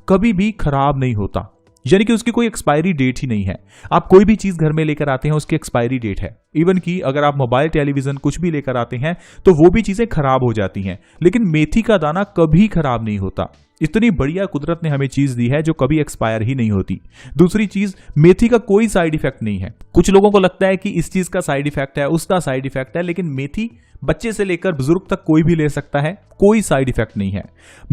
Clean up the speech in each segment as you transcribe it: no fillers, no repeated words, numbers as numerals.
कभी भी खराब नहीं होता, यानी कि उसकी कोई एक्सपायरी डेट ही नहीं है। आप कोई भी चीज घर में लेकर आते हैं उसकी एक्सपायरी डेट है। इवन कि अगर आप मोबाइल, टेलीविजन कुछ भी लेकर आते हैं तो वो भी चीजें खराब हो जाती हैं, लेकिन मेथी का दाना कभी खराब नहीं होता। इतनी बढ़िया कुदरत ने हमें चीज दी है जो कभी एक्सपायर ही नहीं होती। दूसरी चीज, मेथी का कोई साइड इफेक्ट नहीं है। कुछ लोगों को लगता है कि इस चीज का साइड इफेक्ट है, उसका साइड इफेक्ट है, लेकिन मेथी बच्चे से लेकर बुजुर्ग तक कोई भी ले सकता है, कोई साइड इफेक्ट नहीं है।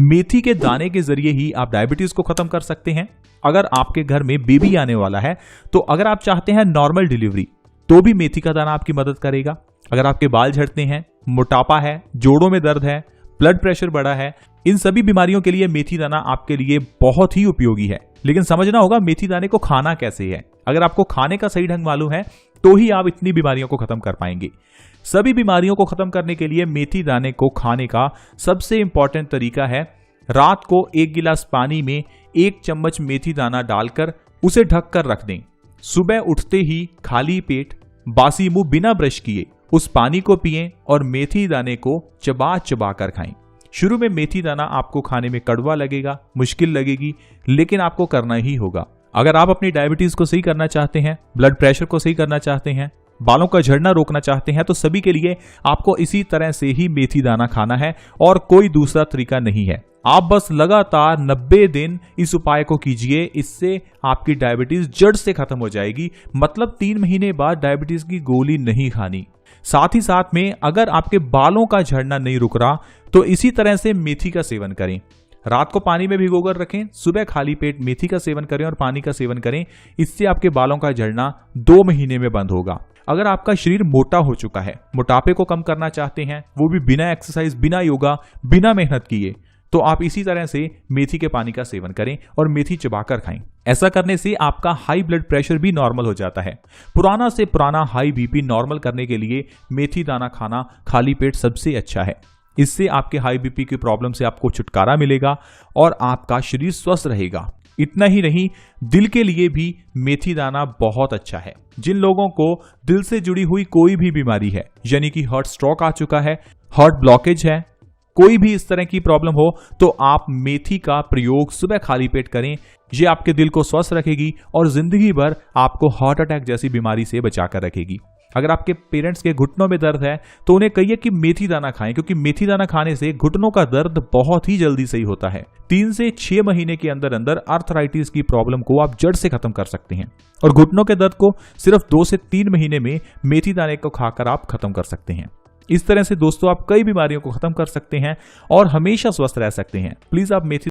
मेथी के दाने के जरिए ही आप डायबिटीज को खत्म कर सकते हैं। अगर आपके घर में बेबी आने वाला है तो अगर आप चाहते हैं नॉर्मल डिलीवरी तो भी मेथी का दाना आपकी मदद करेगा। अगर आपके बाल झड़ते हैं, मोटापा है, जोड़ों में दर्द है, ब्लड प्रेशर बढ़ा है, इन सभी बीमारियों के लिए मेथी दाना आपके लिए बहुत ही उपयोगी है। लेकिन समझना होगा मेथी दाने को खाना कैसे है। अगर आपको खाने का सही ढंग मालूम है तो ही आप इतनी बीमारियों को खत्म कर पाएंगे। सभी बीमारियों को खत्म करने के लिए मेथी दाने को खाने का सबसे इंपॉर्टेंट तरीका है, रात को 1 गिलास पानी में 1 चम्मच मेथी दाना डालकर उसे ढक कर रख दें। सुबह उठते ही खाली पेट बासी मुंह बिना ब्रश किए उस पानी को पिएं और मेथी दाने को चबा चबा कर खाएं। शुरू में मेथी दाना आपको खाने में कड़वा लगेगा, मुश्किल लगेगी, लेकिन आपको करना ही होगा। अगर आप अपनी डायबिटीज को सही करना चाहते हैं, ब्लड प्रेशर को सही करना चाहते हैं, बालों का झड़ना रोकना चाहते हैं, तो सभी के लिए आपको इसी तरह से ही मेथी दाना खाना है और कोई दूसरा तरीका नहीं है। आप बस लगातार 90 दिन इस उपाय को कीजिए, इससे आपकी डायबिटीज जड़ से खत्म हो जाएगी। मतलब 3 महीने बाद डायबिटीज की गोली नहीं खानी। साथ ही साथ में अगर आपके बालों का झड़ना नहीं रुक रहा तो इसी तरह से मेथी का सेवन करें। रात को पानी में भिगोकर रखें, सुबह खाली पेट मेथी का सेवन करें और पानी का सेवन करें। इससे आपके बालों का झड़ना 2 महीने में बंद होगा। अगर आपका शरीर मोटा हो चुका है, मोटापे को कम करना चाहते हैं, वो भी बिना एक्सरसाइज, बिना योगा, बिना मेहनत किए, तो आप इसी तरह से मेथी के पानी का सेवन करें और मेथी चबाकर खाएं। ऐसा करने से आपका हाई ब्लड प्रेशर भी नॉर्मल हो जाता है। पुराना से पुराना हाई बीपी नॉर्मल करने के लिए मेथी दाना खाना खाली पेट सबसे अच्छा है। इससे आपके हाई बीपी की प्रॉब्लम से आपको छुटकारा मिलेगा और आपका शरीर स्वस्थ रहेगा। इतना ही नहीं, दिल के लिए भी मेथी दाना बहुत अच्छा है। जिन लोगों को दिल से जुड़ी हुई कोई भी बीमारी है, यानी कि हार्ट स्ट्रोक आ चुका है, हार्ट ब्लॉकेज है, कोई भी इस तरह की प्रॉब्लम हो, तो आप मेथी का प्रयोग सुबह खाली पेट करें। ये आपके दिल को स्वस्थ रखेगी और जिंदगी भर आपको हार्ट अटैक जैसी बीमारी से बचाकर रखेगी। अगर आपके पेरेंट्स के घुटनों में दर्द है तो उन्हें कहिए कि मेथी दाना खाएं, क्योंकि मेथी दाना खाने से घुटनों का दर्द बहुत ही जल्दी सही होता है। 3 से 6 महीने के अंदर अंदर आर्थराइटिस की प्रॉब्लम को आप जड़ से खत्म कर सकते हैं और घुटनों के दर्द को सिर्फ 2 से 3 महीने में मेथी दाने को खाकर आप खत्म कर सकते हैं। इस तरह से दोस्तों आप कई बीमारियों को खत्म कर सकते हैं और हमेशा स्वस्थ रह सकते हैं। प्लीज आप मेथी